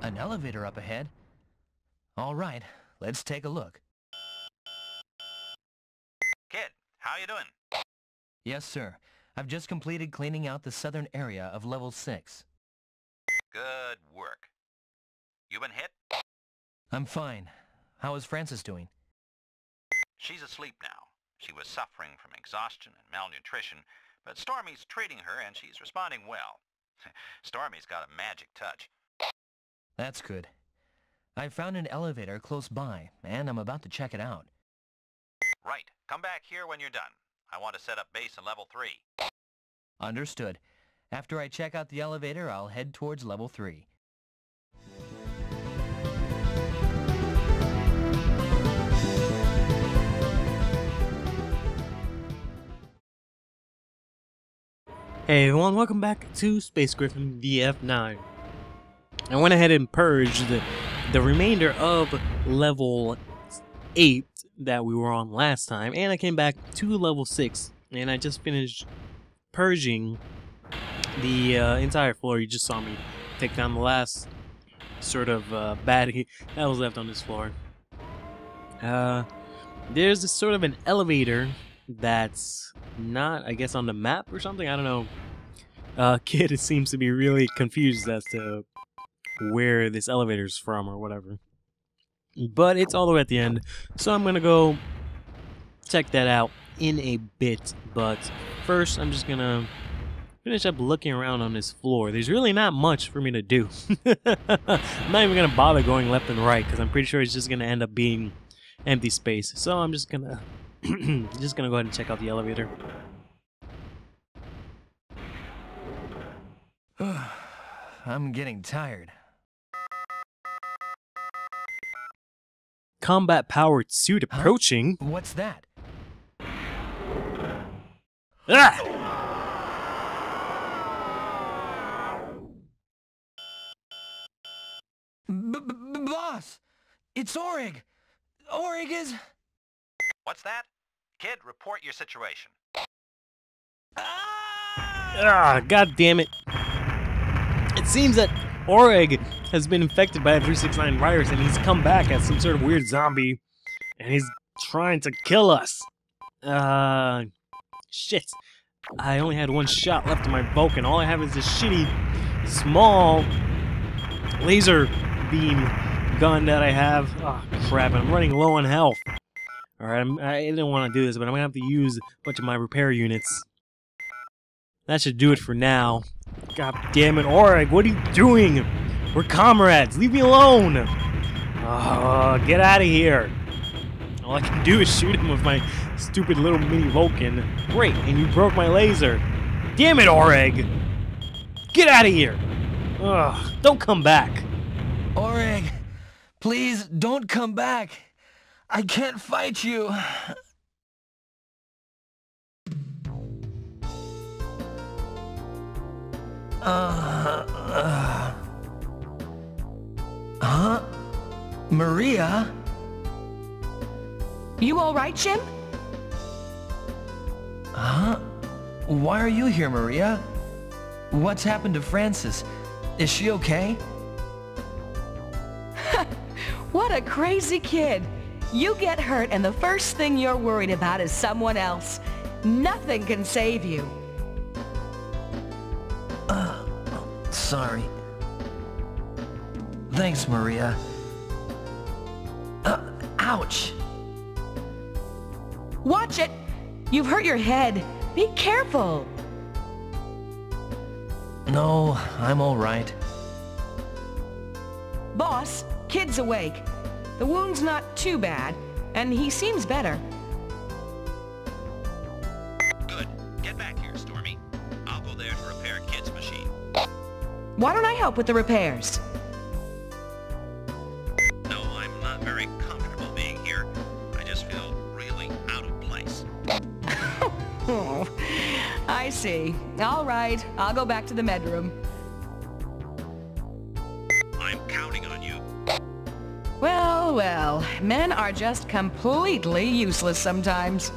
An elevator up ahead? All right, let's take a look. Kid, how you doing? Yes, sir. I've just completed cleaning out the southern area of level 6. Good work. You been hit? I'm fine. How is Frances doing? She's asleep now. She was suffering from exhaustion and malnutrition, but Stormy's treating her and she's responding well. Stormy's got a magic touch. That's good. I found an elevator close by, and I'm about to check it out. Right. Come back here when you're done. I want to set up base in level 3. Understood. After I check out the elevator, I'll head towards level 3. Hey everyone, welcome back to Space Griffon VF-9. I went ahead and purged the remainder of level 8 that we were on last time, and I came back to level 6, and I just finished purging the entire floor. You just saw me take down the last sort of baddie that was left on this floor. There's this sort of an elevator that's not, I guess, on the map or something. I don't know. Kid seems to be really confused as to where this elevator's from or whatever. But it's all the way at the end, so I'm gonna go check that out in a bit. But first, I'm just gonna finish up looking around on this floor. There's really not much for me to do. I'm not even gonna bother going left and right because I'm pretty sure it's just gonna end up being empty space. So I'm just gonna go ahead and check out the elevator. I'm getting tired. Combat-powered suit approaching. What's that? Ah! Boss! It's Orig! Orig is... What's that? Kid, report your situation. Ah, god damn it. It seems that Orig has been infected by a 369 virus and he's come back as some sort of weird zombie and he's trying to kill us. Shit. I only had one shot left in my Vulcan. All I have is this shitty, small laser beam gun that I have. Oh, crap. I'm running low on health. Alright, I didn't want to do this, but I'm going to have to use a bunch of my repair units. That should do it for now. God damn it, Orig, what are you doing? We're comrades, leave me alone! Oh, get out of here. All I can do is shoot him with my stupid little mini Vulcan. Great, and you broke my laser. Damn it, Orig! Get out of here! Ugh, don't come back. Orig, please don't come back. I can't fight you. Huh? Maria? You all right, Jim? Huh? Why are you here, Maria? What's happened to Frances? Is she okay? What a crazy kid. You get hurt and the first thing you're worried about is someone else. Nothing can save you. Sorry. Thanks, Maria. Ouch! Watch it! You've hurt your head. Be careful. No, I'm all right. Boss, kid's awake. The wound's not too bad, and he seems better. Good. Get back here, Stormy. I'll go there to repair Kid's machine. Why don't I help with the repairs? No, I'm not very comfortable being here. I just feel really out of place. Oh, I see. All right, I'll go back to the medroom. I'm counting on you. Well, well, men are just completely useless sometimes.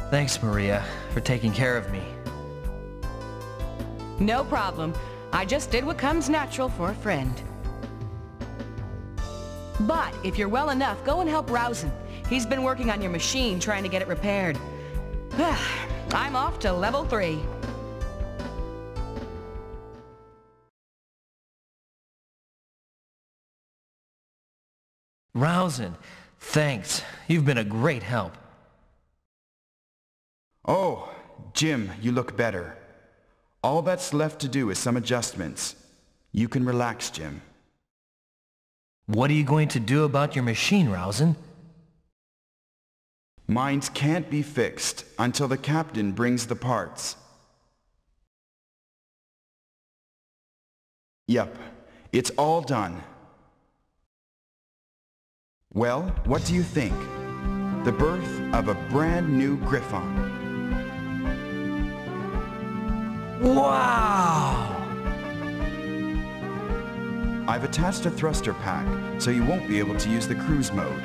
Thanks, Maria, for taking care of me. No problem. I just did what comes natural for a friend. But if you're well enough, go and help Rousen. He's been working on your machine, trying to get it repaired. I'm off to level 3. Rousen, thanks. You've been a great help. Oh, Jim, you look better. All that's left to do is some adjustments. You can relax, Jim. What are you going to do about your machine, Rousen? Mines can't be fixed until the captain brings the parts. Yep, it's all done. Well, what do you think? The birth of a brand new Griffon. Wow! I've attached a thruster pack, so you won't be able to use the cruise mode.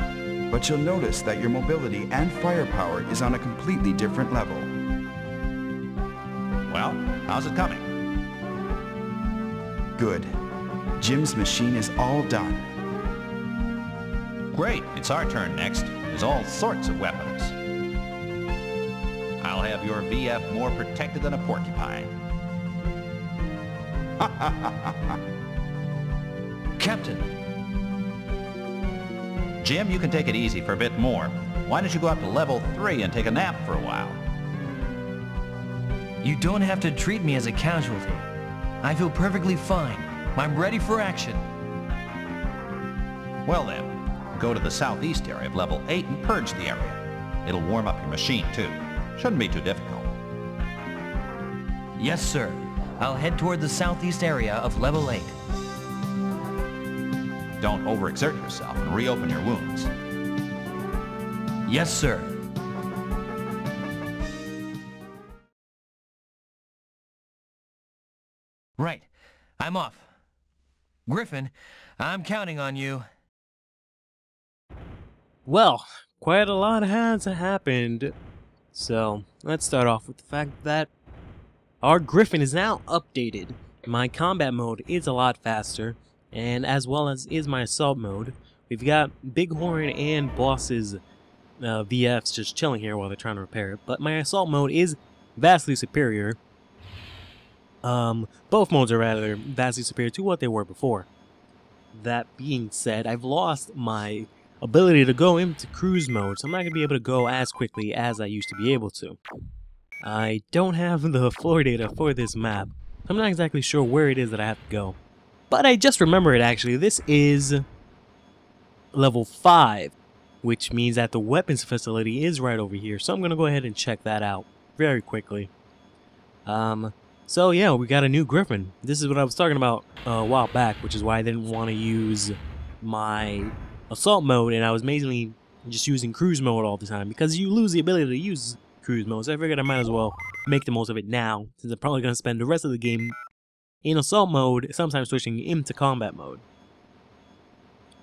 But you'll notice that your mobility and firepower is on a completely different level. Well, how's it coming? Good. Jim's machine is all done. Great, it's our turn next. There's all sorts of weapons. I'll have your VF more protected than a porcupine. Captain! Jim, you can take it easy for a bit more. Why don't you go up to level 3 and take a nap for a while? You don't have to treat me as a casualty. I feel perfectly fine. I'm ready for action. Well then, go to the southeast area of level 8 and purge the area. It'll warm up your machine too. Shouldn't be too difficult. Yes, sir. I'll head toward the southeast area of level 8. Don't overexert yourself and reopen your wounds. Yes, sir. Right. I'm off. Griffon, I'm counting on you. Well, quite a lot has happened. So, let's start off with the fact that our Griffon is now updated. My combat mode is a lot faster, and as well as is my assault mode. We've got Bighorn and Boss's VFs just chilling here while they're trying to repair it, but my assault mode is vastly superior. Both modes are rather vastly superior to what they were before. That being said, I've lost my ability to go into cruise mode, so I'm not going to be able to go as quickly as I used to be able to. I don't have the floor data for this map, so I'm not exactly sure where it is that I have to go. But I just remembered actually, this is level 5, which means that the weapons facility is right over here, so I'm going to go ahead and check that out very quickly. So yeah, we got a new Griffon. This is what I was talking about a while back, which is why I didn't want to use my assault mode, and I was mainly just using cruise mode all the time, because you lose the ability to use cruise mode, so I figured I might as well make the most of it now, since I'm probably going to spend the rest of the game in assault mode, sometimes switching into combat mode.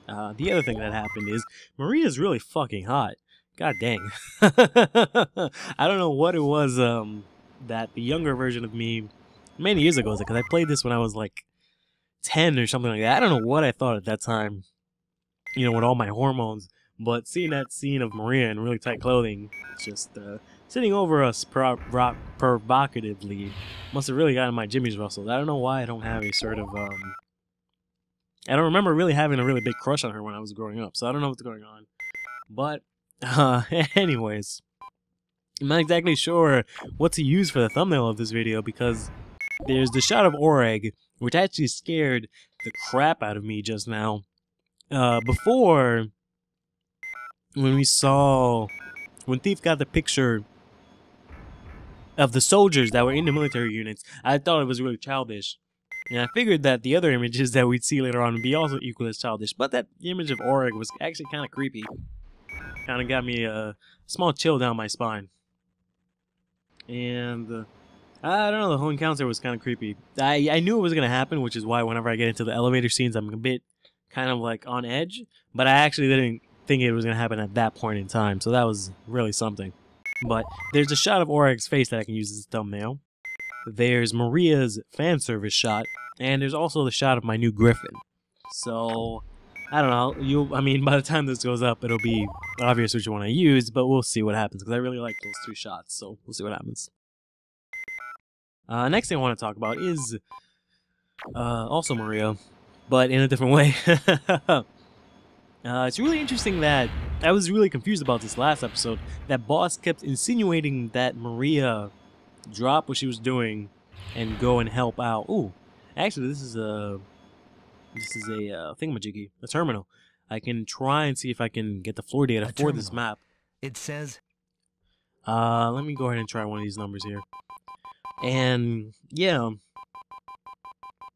The other thing that happened is, Maria's really fucking hot. God dang. I don't know what it was that the younger version of me, many years ago, because I played this when I was like 10 or something like that. I don't know what I thought at that time, you know, with all my hormones, but seeing that scene of Maria in really tight clothing, just sitting over us provocatively, must have really gotten my Jimmy's rustled. I don't know why I don't have a sort of, I don't remember really having a really big crush on her when I was growing up, so I don't know what's going on. But, anyways, I'm not exactly sure what to use for the thumbnail of this video, because there's the shot of Oreg, which actually scared the crap out of me just now. Before, when Thief got the picture of the soldiers that were in the military units, I thought it was really childish. And I figured that the other images that we'd see later on would be also equally as childish, but that image of Oreg was actually kind of creepy. Kind of got me a small chill down my spine. And, I don't know, the whole encounter was kind of creepy. I knew it was going to happen, which is why whenever I get into the elevator scenes, I'm a bit kind of like on edge, but I actually didn't think it was going to happen at that point in time, so that was really something. But there's a shot of Oreg's face that I can use as a thumbnail. There's Maria's fan service shot, And there's also the shot of my new Griffon. So, I don't know. I mean, by the time this goes up, it'll be obvious which one I use, but we'll see what happens, because I really like those 2 shots, so we'll see what happens. Next thing I want to talk about is also Maria, but in a different way. It's really interesting that I was really confused about this last episode, that Boss kept insinuating that Maria drop what she was doing and go and help out. Ooh, actually, this is a thingamajiggy, a terminal. I can try and see if I can get the floor data for this map. It says... Let me go ahead and try one of these numbers here. And, yeah,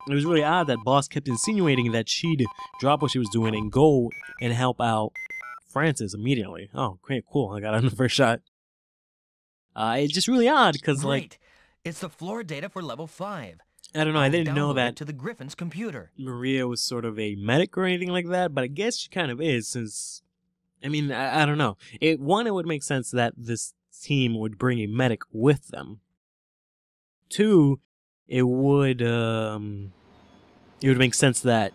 it was really odd that Boss kept insinuating that she'd drop what she was doing and go and help out Francis immediately. Oh, great, cool. I got it on the first shot. It's just really odd, because, like... It's the floor data for level 5. I don't know, I didn't know that to the Griffin's computer. Maria was sort of a medic or anything like that, but I guess she kind of is, since, I mean, I don't know. One, it would make sense that this team would bring a medic with them. 2, it would make sense that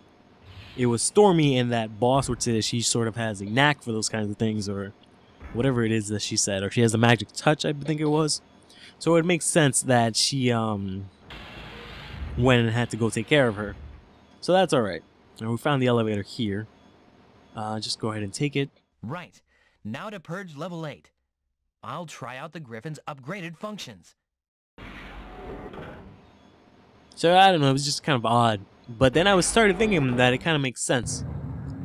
it was Stormy and that Boss would say that she sort of has a knack for those kinds of things, or whatever it is that she said, or she has a magic touch, I think it was. So it makes sense that she, went and had to go take care of her. So that's alright. And we found the elevator here. Just go ahead and take it. Right. Now to purge level 8. I'll try out the Griffin's upgraded functions. So I don't know, it was just kind of odd. But then I started thinking that it kind of makes sense.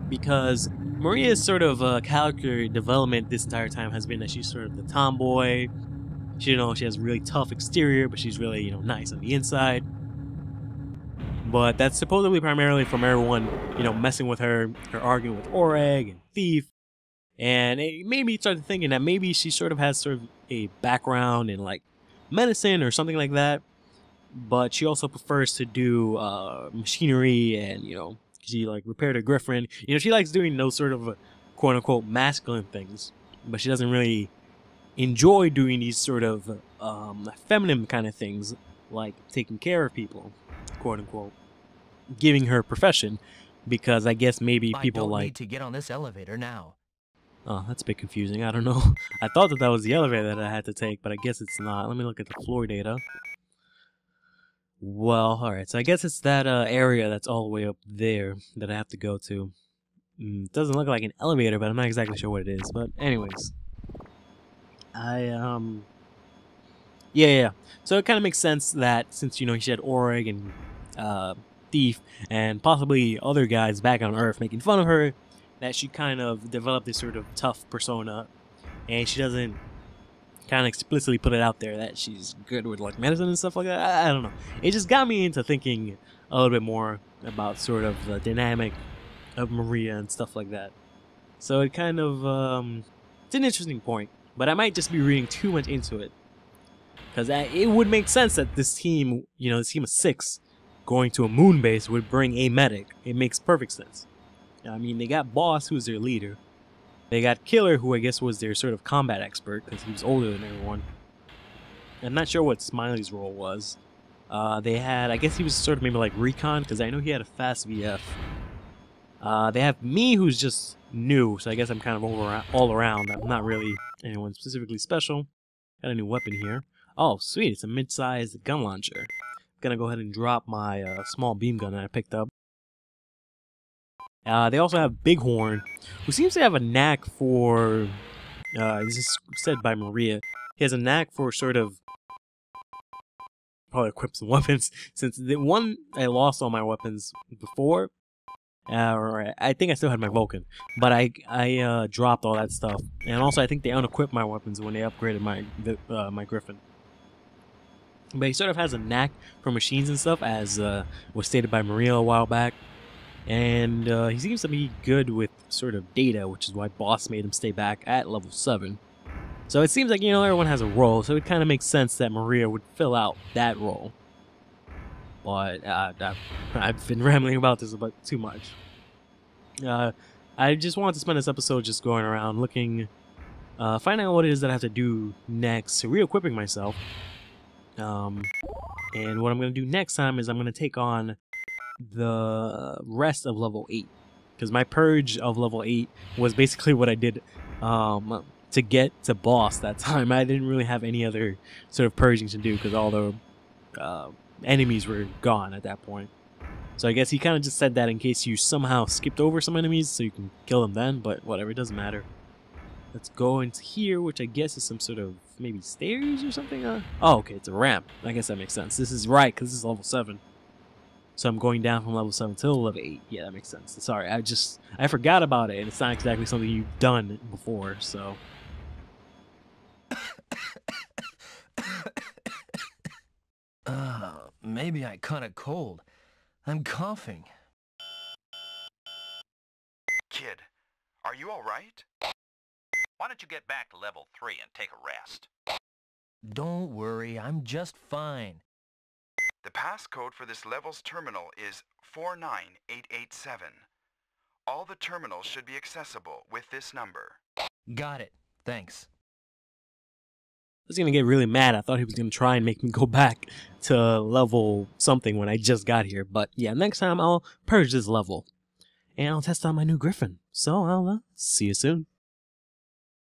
Because Maria's sort of character development this entire time has been that she's sort of the tomboy. She has a really tough exterior, but she's really, nice on the inside. But that's supposedly primarily from everyone, messing with her arguing with Oreg and Thief. And it made me start thinking that maybe she sort of has sort of a background in, like, medicine or something like that. But she also prefers to do machinery and, she, like, repaired her Griffin. She likes doing those sort of quote-unquote masculine things. But she doesn't really enjoy doing these sort of feminine kind of things, like taking care of people, quote-unquote. Giving her profession, because I guess maybe people like... I don't need to get on this elevator now. Oh, that's a bit confusing. I don't know. I thought that was the elevator that I had to take, but I guess it's not. Let me look at the floor data. Well, alright, so I guess it's that area that's all the way up there that I have to go to. It doesn't look like an elevator, but I'm not exactly sure what it is. But anyways. Yeah. So it kind of makes sense that since, she had Oreg and Thief and possibly other guys back on Earth making fun of her, that she kind of developed this sort of tough persona, and she doesn't kind of explicitly put it out there that she's good with, like, medicine and stuff like that. I don't know. It just got me into thinking a little bit more about sort of the dynamic of Maria and stuff like that. So it kind of, it's an interesting point, but I might just be reading too much into it. Because it would make sense that this team, this team of 6, going to a moon base would bring a medic. It makes perfect sense. I mean, they got Boss, who's their leader. They got Killer, who I guess was their sort of combat expert, because he was older than everyone. I'm not sure what Smiley's role was. They had, I guess he was sort of maybe like Recon, because I know he had a fast VF. They have me, who's just new, so I guess I'm kind of all around. I'm not really anyone specifically special. Got a new weapon here. Oh, sweet, it's a mid-sized gun launcher. Gonna go ahead and drop my small beam gun that I picked up. They also have Bighorn, who seems to have a knack for, this is said by Maria, he has a knack for sort of, probably equip some weapons, since the one I lost all my weapons before, or I think I still had my Vulcan, but I dropped all that stuff, and also I think they unequipped my weapons when they upgraded my Griffin. But he sort of has a knack for machines and stuff, as was stated by Maria a while back. And he seems to be good with sort of data, which is why Boss made him stay back at level 7. So it seems like, everyone has a role, so it kind of makes sense that Maria would fill out that role. But I've been rambling about this about too much. I just wanted to spend this episode just going around looking, finding out what it is that I have to do next, re-equipping myself. And what I'm going to do next time is I'm going to take on the rest of level 8. Because my purge of level 8 was basically what I did to get to boss that time. I didn't really have any other sort of purging to do because all the enemies were gone at that point. So I guess he kind of just said that in case you somehow skipped over some enemies so you can kill them then, but whatever, it doesn't matter. Let's go into here, which I guess is some sort of maybe stairs or something. Oh, okay, it's a ramp. I guess that makes sense. This is right because this is level 7. So I'm going down from level 7 till level 8. Yeah, that makes sense. Sorry, I forgot about it, and it's not exactly something you've done before, so. Maybe I caught a cold. I'm coughing. Kid, are you alright? Why don't you get back to level 3 and take a rest? Don't worry, I'm just fine. The passcode for this level's terminal is 49887. All the terminals should be accessible with this number. Got it. Thanks. I was gonna get really mad. I thought he was gonna try and make me go back to level something when I just got here. But yeah, next time I'll purge this level. And I'll test out my new Griffon. So I'll see you soon.